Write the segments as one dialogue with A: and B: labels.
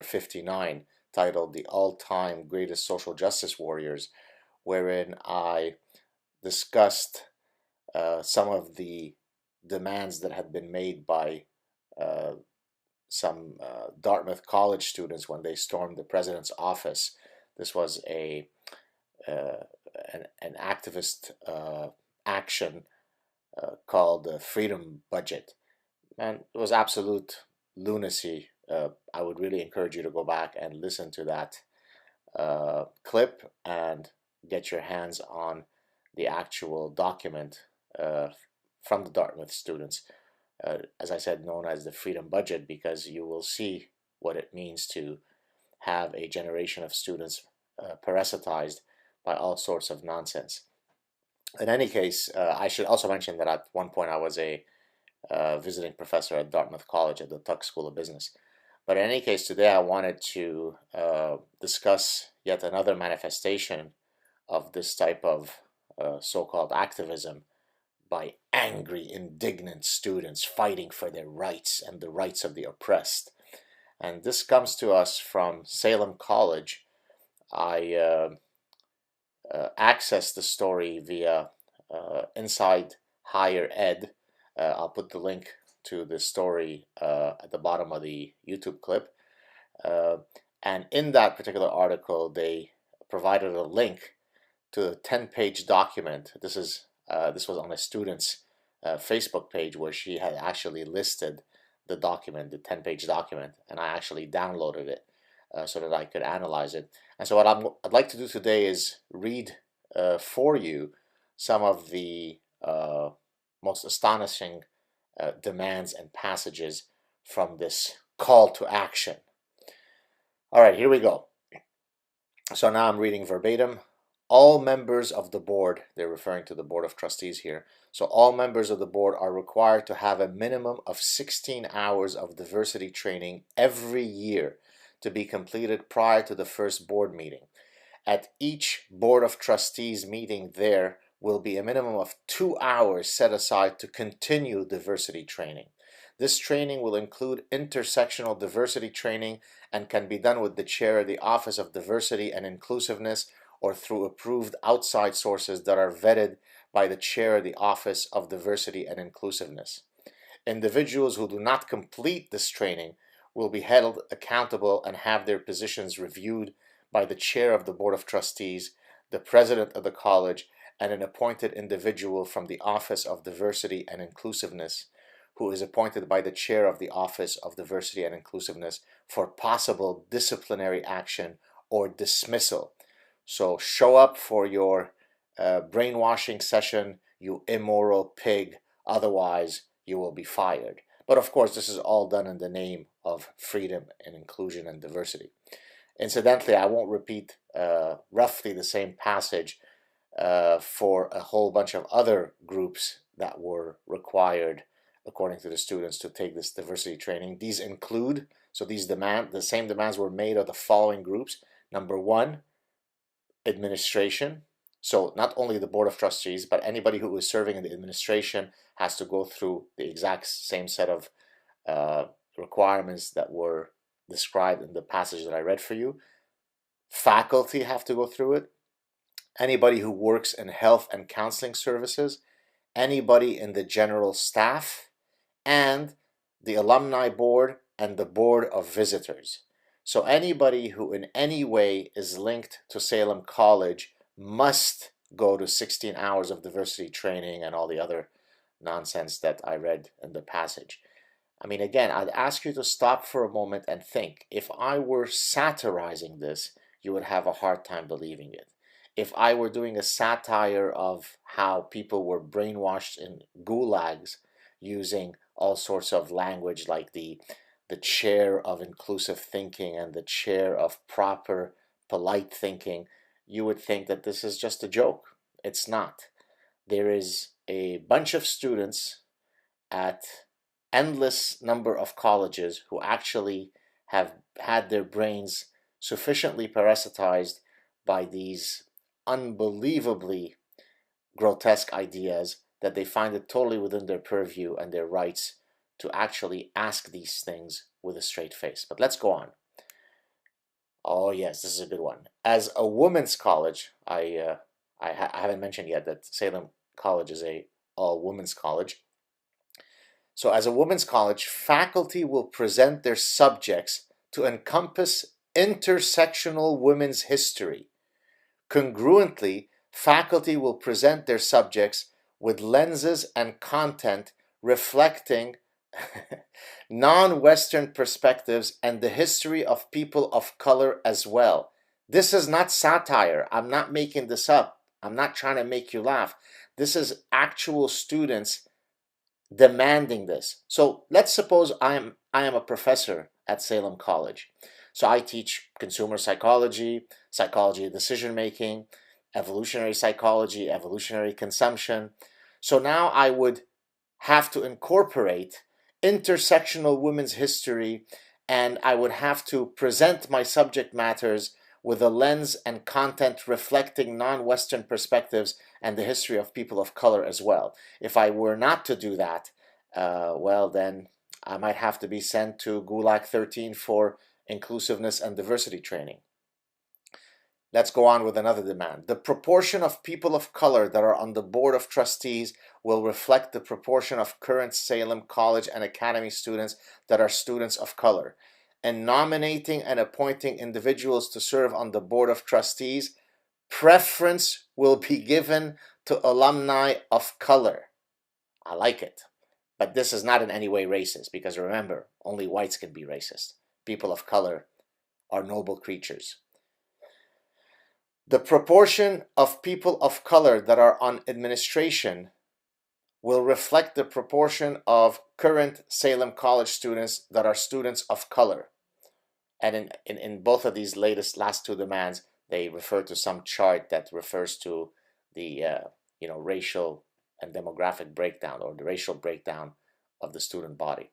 A: 59, titled The All-Time Greatest Social Justice Warriors, wherein I discussed some of the demands that had been made by uh, some Dartmouth College students when they stormed the president's office. This was uh, an activist action called the Freedom Budget, and it was absolute lunacy. I would really encourage you to go back and listen to that clip and get your hands on the actual document from the Dartmouth students, as I said, known as the Freedom Budget, because you will see what it means to have a generation of students parasitized by all sorts of nonsense. In any case, I should also mention that at one point I was a visiting professor at Dartmouth College at the Tuck School of Business. But in any case, today I wanted to discuss yet another manifestation of this type of so-called activism by angry, indignant students fighting for their rights and the rights of the oppressed. And this comes to us from Salem College. I accessed the story via Inside Higher Ed. I'll put the link to the story at the bottom of the YouTube clip. And in that particular article, they provided a link to a 10-page document. This was on a student's Facebook page where she had actually listed the document, the 10-page document, and I actually downloaded it so that I could analyze it. And so what I'd like to do today is read for you some of the most astonishing demands and passages from this call to action. All right, here we go. So now I'm reading verbatim. All members of the board, they're referring to the Board of Trustees here, so all members of the board are required to have a minimum of 16 hours of diversity training every year to be completed prior to the first board meeting. At each Board of Trustees meeting, there will be a minimum of 2 hours set aside to continue diversity training. This training will include intersectional diversity training and can be done with the chair of the Office of Diversity and Inclusiveness or through approved outside sources that are vetted by the chair of the Office of Diversity and Inclusiveness. Individuals who do not complete this training will be held accountable and have their positions reviewed by the chair of the Board of Trustees, the president of the college, and an appointed individual from the Office of Diversity and Inclusiveness, who is appointed by the chair of the Office of Diversity and Inclusiveness for possible disciplinary action or dismissal. So show up for your brainwashing session, you immoral pig, otherwise you will be fired. But of course, this is all done in the name of freedom and inclusion and diversity. Incidentally, I won't repeat roughly the same passage for a whole bunch of other groups that were required, according to the students, to take this diversity training. These include, so the same demands were made of the following groups. Number one, administration. So not only the Board of Trustees, but anybody who is serving in the administration has to go through the exact same set of requirements that were described in the passage that I read for you. Faculty have to go through it. Anybody who works in health and counseling services, anybody in the general staff, and the alumni board and the board of visitors. So anybody who in any way is linked to Salem College must go to 16 hours of diversity training and all the other nonsense that I read in the passage. I mean, again, I'd ask you to stop for a moment and think. If I were satirizing this, you would have a hard time believing it. If I were doing a satire of how people were brainwashed in gulags using all sorts of language like the chair of inclusive thinking and the chair of proper polite thinking, you would think that this is just a joke. It's not. There is a bunch of students at endless number of colleges who actually have had their brains sufficiently parasitized by these unbelievably grotesque ideas that they find it totally within their purview and their rights to actually ask these things with a straight face. But let's go on. Oh yes, this is a good one. As a women's college, I haven't mentioned yet that Salem College is a all women's college. So as a women's college, faculty will present their subjects to encompass intersectional women's history. Congruently, faculty will present their subjects with lenses and content reflecting non-Western perspectives and the history of people of color as well. This is not satire. I'm not making this up. I'm not trying to make you laugh. This is actual students demanding this. So let's suppose I am a professor at Salem College. So I teach consumer psychology, psychology of decision making, evolutionary psychology, evolutionary consumption. So now I would have to incorporate intersectional women's history, and I would have to present my subject matters with a lens and content reflecting non-Western perspectives and the history of people of color as well. If I were not to do that, well, then I might have to be sent to Gulag 13 for inclusiveness and diversity training. Let's go on with another demand. The proportion of people of color that are on the board of trustees will reflect the proportion of current Salem College and Academy students that are students of color. And nominating and appointing individuals to serve on the board of trustees, preference will be given to alumni of color. I like it. But this is not in any way racist, because remember, only whites can be racist. People of color are noble creatures. The proportion of people of color that are on administration will reflect the proportion of current Salem College students that are students of color. And in both of these last two demands, they refer to some chart that refers to the racial and demographic breakdown, or the racial breakdown of the student body.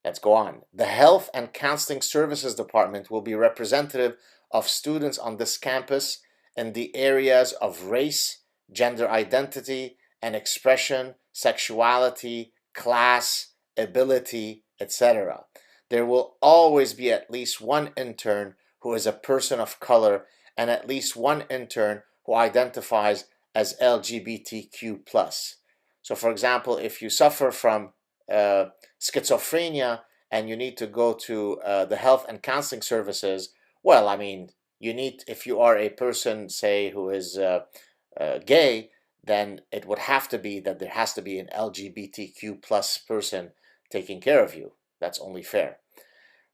A: Let's go on. The Health and Counseling Services Department will be representative of students on this campus in the areas of race, gender identity and expression, sexuality, class, ability, etc. There will always be at least one intern who is a person of color and at least one intern who identifies as LGBTQ+. So for example, if you suffer from schizophrenia and you need to go to the health and counseling services, well, I mean, you need, if you are a person, say, who is gay, then it would have to be that there has to be an LGBTQ plus person taking care of you. That's only fair.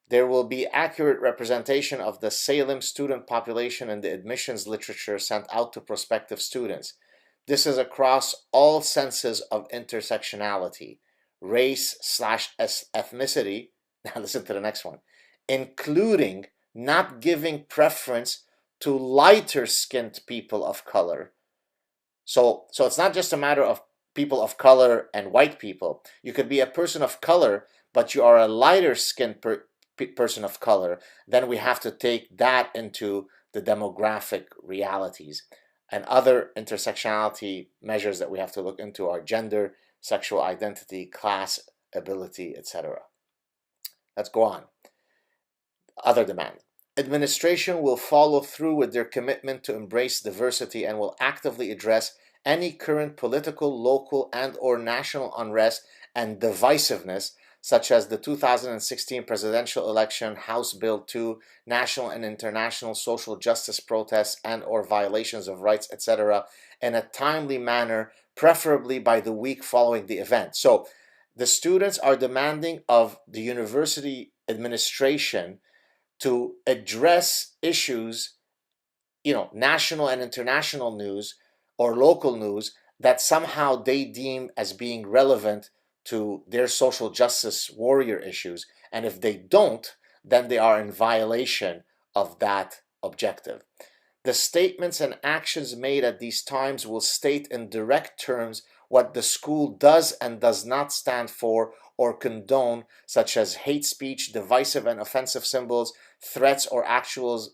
A: There will be accurate representation of the Salem student population in the admissions literature sent out to prospective students. This is across all senses of intersectionality, race/ethnicity. Now listen to the next one, including not giving preference to lighter skinned people of color. So it's not just a matter of people of color and white people. You could be a person of color, but you are a lighter skinned person of color. Then we have to take that into the demographic realities. And other intersectionality measures that we have to look into are gender, sexual identity, class, ability, etc. Let's go on. Other demand. Administration will follow through with their commitment to embrace diversity and will actively address any current political, local, and/or national unrest and divisiveness, such as the 2016 presidential election, House Bill 2, national and international social justice protests and/or violations of rights, etc., in a timely manner, preferably by the week following the event. So the students are demanding of the university administration to address issues, national and international news or local news that somehow they deem as being relevant to their social justice warrior issues. And if they don't, then they are in violation of that objective. The statements and actions made at these times will state in direct terms what the school does and does not stand for or condone, such as hate speech, divisive and offensive symbols, threats, or actual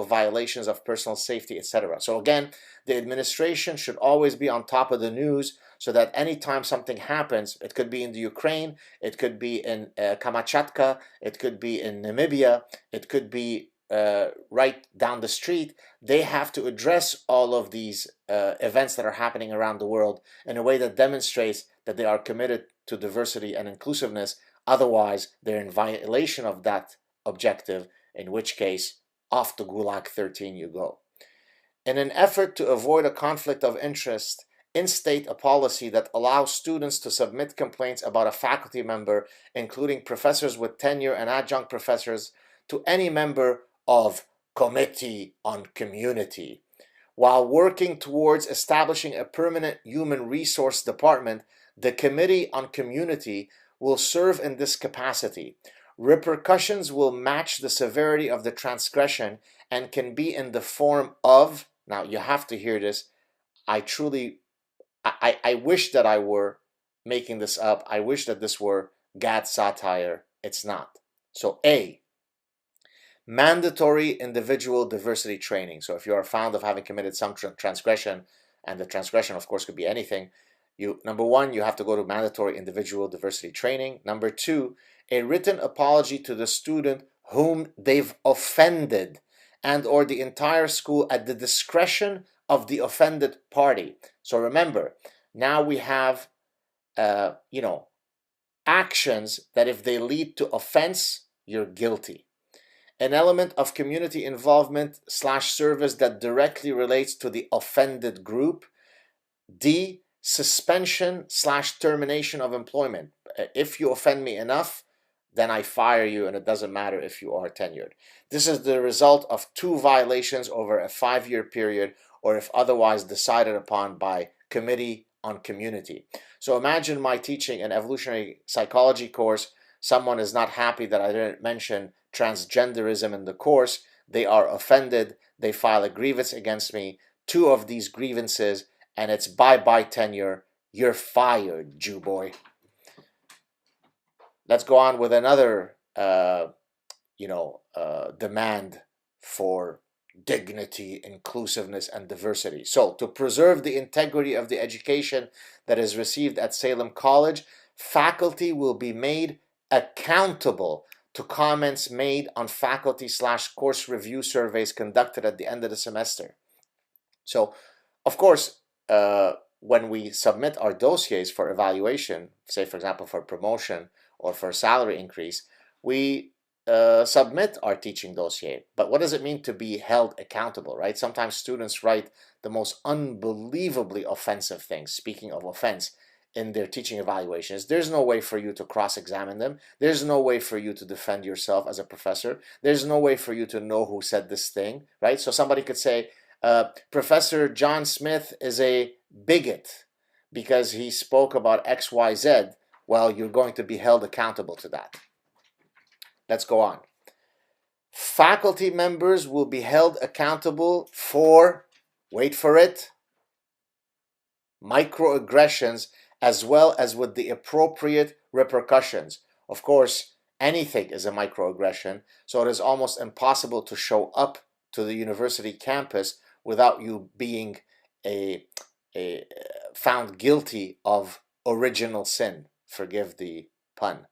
A: violations of personal safety, etc. So again, the administration should always be on top of the news, so that anytime something happens, it could be in the Ukraine, it could be in Kamchatka, it could be in Namibia, it could be right down the street, they have to address all of these events that are happening around the world in a way that demonstrates that they are committed to diversity and inclusiveness. Otherwise, they're in violation of that objective, in which case, off to Gulag 13 you go. In an effort to avoid a conflict of interest, instate a policy that allows students to submit complaints about a faculty member, including professors with tenure and adjunct professors, to any member of Committee on Community. While working towards establishing a permanent human resource department, the Committee on Community will serve in this capacity. Repercussions will match the severity of the transgression and can be in the form of, now you have to hear this, I wish that I were making this up. I wish that this were Gad satire. It's not. So A, mandatory individual diversity training. So if you are found of having committed some transgression, and the transgression of course could be anything, number one, you have to go to mandatory individual diversity training. Number two, a written apology to the student whom they've offended and or the entire school at the discretion of the offended party. So remember, now we have actions that if they lead to offense, you're guilty. An element of community involvement / service that directly relates to the offended group. D, suspension / termination of employment. If you offend me enough, then I fire you, and it doesn't matter if you are tenured. This is the result of 2 violations over a 5-year period, or if otherwise decided upon by Committee on Community. So imagine my teaching an evolutionary psychology course. Someone is not happy that I didn't mention transgenderism in the course. They are offended. They file a grievance against me. 2 of these grievances, and it's bye-bye tenure. You're fired, Jew boy. Let's go on with another, demand for dignity, inclusiveness, and diversity. So, to preserve the integrity of the education that is received at Salem College, faculty will be made accountable to comments made on faculty / course review surveys conducted at the end of the semester. So, of course, when we submit our dossiers for evaluation, say for example for promotion or for salary increase, we submit our teaching dossier. But what does it mean to be held accountable, right? Sometimes students write the most unbelievably offensive things, speaking of offense, in their teaching evaluations. There's no way for you to cross-examine them. There's no way for you to defend yourself as a professor. There's no way for you to know who said this thing, right? So somebody could say, Professor John Smith is a bigot because he spoke about XYZ. Well, you're going to be held accountable to that. Let's go on. Faculty members will be held accountable for, wait for it, microaggressions, as well as with the appropriate repercussions. Of course, anything is a microaggression, so it is almost impossible to show up to the university campus without you being found guilty of original sin. Forgive the pun.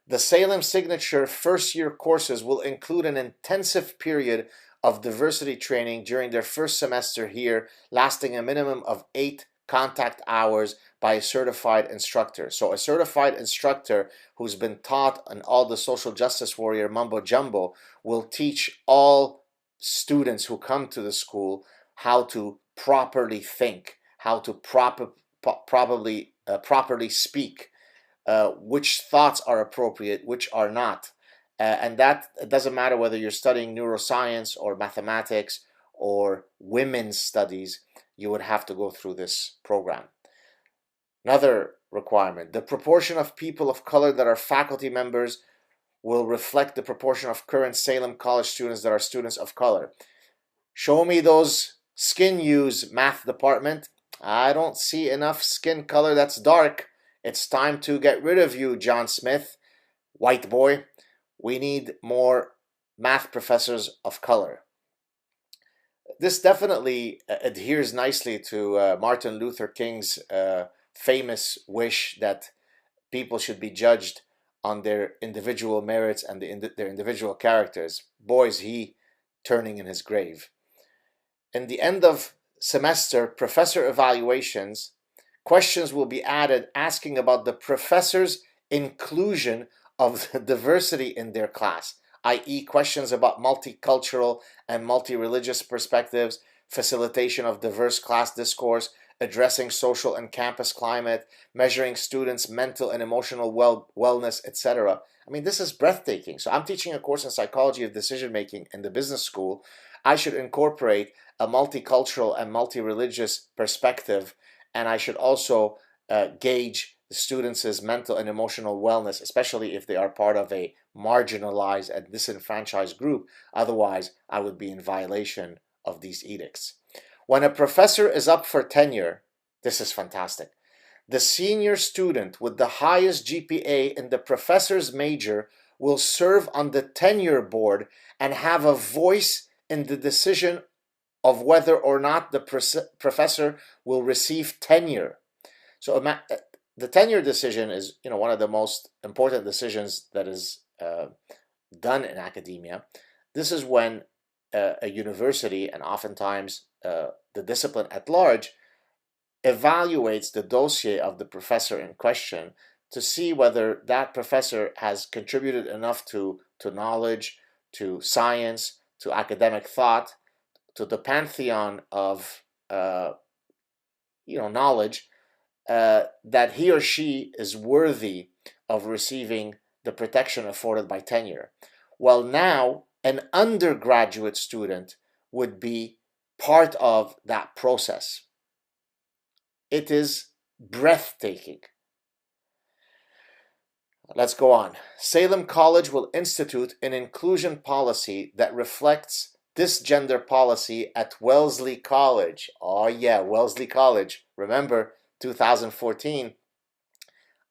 A: The Salem Signature first-year courses will include an intensive period of diversity training during their first semester here, lasting a minimum of 8 contact hours by a certified instructor. So a certified instructor who's been taught on all the social justice warrior mumbo jumbo will teach all students who come to the school how to properly think, how to properly speak, which thoughts are appropriate, which are not. And that it doesn't matter whether you're studying neuroscience or mathematics or women's studies, you would have to go through this program. Another requirement, the proportion of people of color that are faculty members will reflect the proportion of current Salem College students that are students of color. Show me those skin hues, math department. I don't see enough skin color that's dark. It's time to get rid of you, John Smith, white boy. We need more math professors of color. This definitely adheres nicely to Martin Luther King's famous wish that people should be judged on their individual merits and their individual characters. Boys, he turning in his grave. In the end of semester professor evaluations, questions will be added asking about the professor's inclusion of the diversity in their class, i.e., questions about multicultural and multi-religious perspectives, facilitation of diverse class discourse, addressing social and campus climate, measuring students' mental and emotional wellness, etc. I mean, this is breathtaking. So I'm teaching a course in psychology of decision making in the business school. I should incorporate a multicultural and multi-religious perspective, and I should also gauge the students' mental and emotional wellness, especially if they are part of a marginalized and disenfranchised group. Otherwise, I would be in violation of these edicts. When a professor is up for tenure, this is fantastic. The senior student with the highest GPA in the professor's major will serve on the tenure board and have a voice in the decision of whether or not the professor will receive tenure. So the tenure decision is, one of the most important decisions that is done in academia. This is when a university, and oftentimes the discipline at large, evaluates the dossier of the professor in question to see whether that professor has contributed enough to knowledge, to science, to academic thought, to the pantheon of knowledge, that he or she is worthy of receiving the protection afforded by tenure. Well, now an undergraduate student would be part of that process. It is breathtaking. Let's go on. Salem College will institute an inclusion policy that reflects this gender policy at Wellesley College. Oh yeah, Wellesley College. Remember, 2014,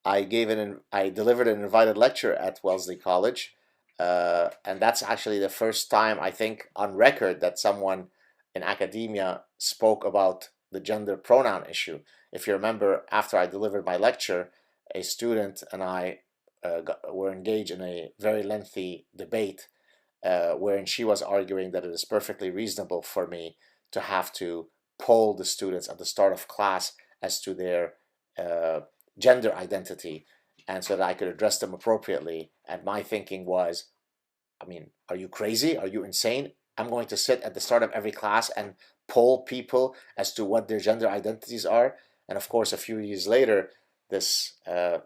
A: I delivered an invited lecture at Wellesley College, and that's actually the first time, I think, on record that someone in academia spoke about the gender pronoun issue. If you remember, after I delivered my lecture, a student and I were engaged in a very lengthy debate wherein she was arguing that it is perfectly reasonable for me to have to poll the students at the start of class as to their gender identity, and so that I could address them appropriately. And my thinking was, I mean, are you crazy? Are you insane? I'm going to sit at the start of every class and poll people as to what their gender identities are. And of course, a few years later, this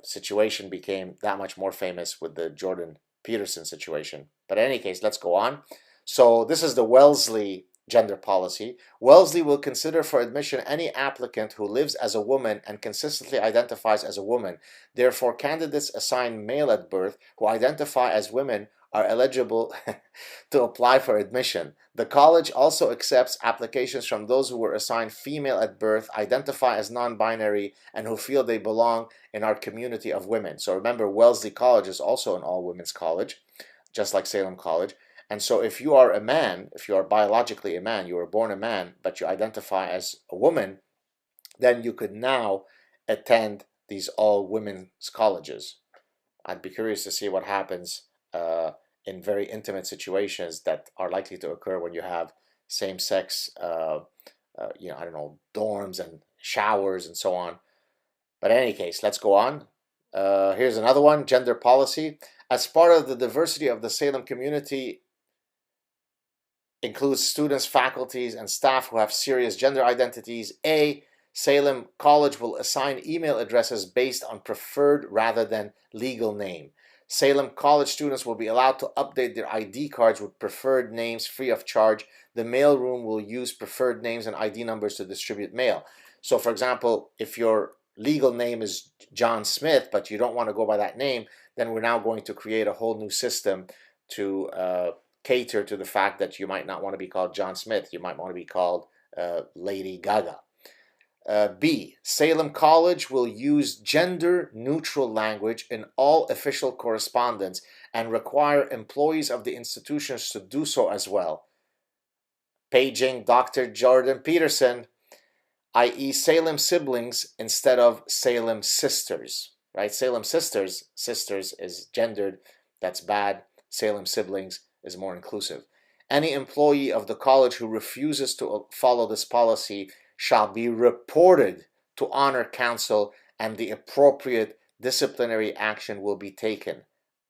A: situation became that much more famous with the Jordan Peterson situation. But in any case, let's go on. So this is the Wellesley gender policy. Wellesley will consider for admission any applicant who lives as a woman and consistently identifies as a woman. Therefore, candidates assigned male at birth who identify as women are eligible to apply for admission. The college also accepts applications from those who were assigned female at birth, identify as non-binary, and who feel they belong in our community of women. So remember, Wellesley College is also an all-women's college, just like Salem College. And so if you are a man, if you are biologically a man, you were born a man, but you identify as a woman, then you could now attend these all-women's colleges. I'd be curious to see what happens in very intimate situations that are likely to occur when you have same-sex, I don't know, dorms and showers and so on. But in any case, let's go on. Here's another one, gender policy. As part of the diversity of the Salem community, includes students, faculties, and staff who have serious gender identities. A, Salem College will assign email addresses based on preferred rather than legal name. Salem College students will be allowed to update their ID cards with preferred names free of charge. The mailroom will use preferred names and ID numbers to distribute mail. So, for example, if your legal name is John Smith, but you don't want to go by that name, then we're now going to create a whole new system to cater to the fact that you might not want to be called John Smith. You might want to be called Lady Gaga. B, Salem College will use gender-neutral language in all official correspondence and require employees of the institutions to do so as well. Paging Dr. Jordan Peterson, i.e. Salem siblings instead of Salem sisters, right? Salem sisters is gendered, that's bad. Salem siblings is more inclusive. Any employee of the college who refuses to follow this policy shall be reported to Honor Council, and the appropriate disciplinary action will be taken.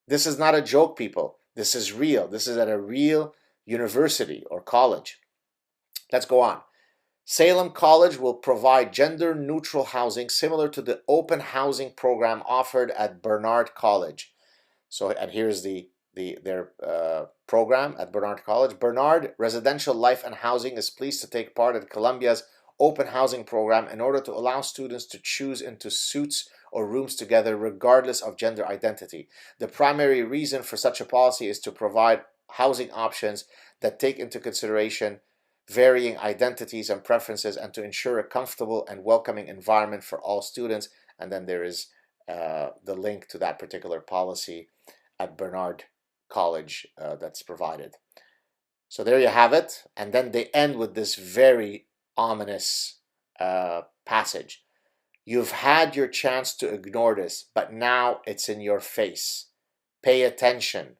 A: This is not a joke, people. This is real. This is at a real university or college. Let's go on. Salem College will provide gender-neutral housing similar to the open housing program offered at Bernard College. So, and here's their program at Bernard College. Bernard Residential Life and Housing is pleased to take part in Columbia's open housing program in order to allow students to choose into suites or rooms together regardless of gender identity. The primary reason for such a policy is to provide housing options that take into consideration varying identities and preferences, and to ensure a comfortable and welcoming environment for all students. And then there is the link to that particular policy at Bernard College that's provided. So there you have it. And then they end with this very ominous passage. You've had your chance to ignore this, but now it's in your face. Pay attention.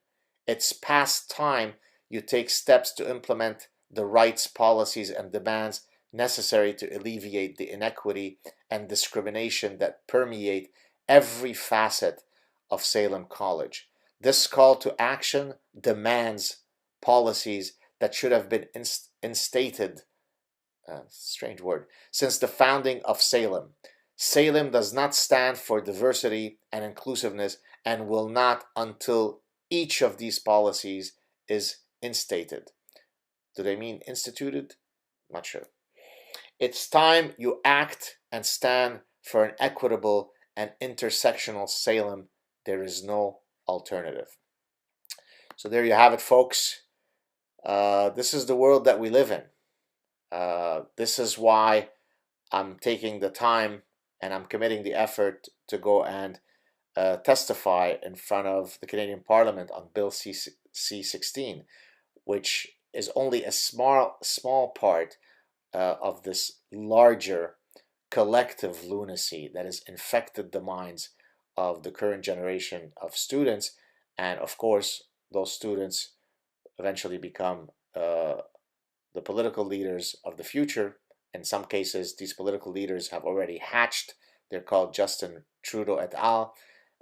A: It's past time you take steps to implement the rights, policies, and demands necessary to alleviate the inequity and discrimination that permeate every facet of Salem College. This call to action demands policies that should have been instated, strange word, since the founding of Salem. Salem does not stand for diversity and inclusiveness, and will not until each of these policies is instated. Do they mean instituted? Not sure. It's time you act and stand for an equitable and intersectional Salem. There is no alternative. So there you have it, folks. This is the world that we live in. This is why I'm taking the time and I'm committing the effort to go and testify in front of the Canadian Parliament on Bill C-16, which is only a small part of this larger collective lunacy that has infected the minds of the current generation of students. And of course, those students eventually become the political leaders of the future. In some cases, these political leaders have already hatched. They're called Justin Trudeau et al.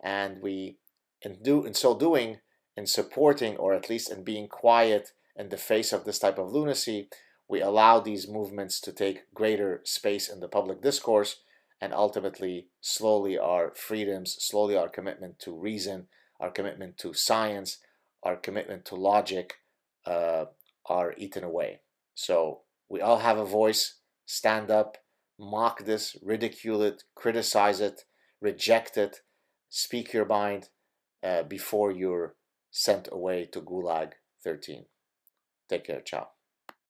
A: And we, in so doing, in supporting, or at least in being quiet in the face of this type of lunacy, we allow these movements to take greater space in the public discourse, and ultimately, slowly our freedoms, slowly our commitment to reason, our commitment to science, our commitment to logic are eaten away. So we all have a voice. Stand up, mock this, ridicule it, criticize it, reject it, speak your mind before you're sent away to Gulag 13. Take care. Ciao.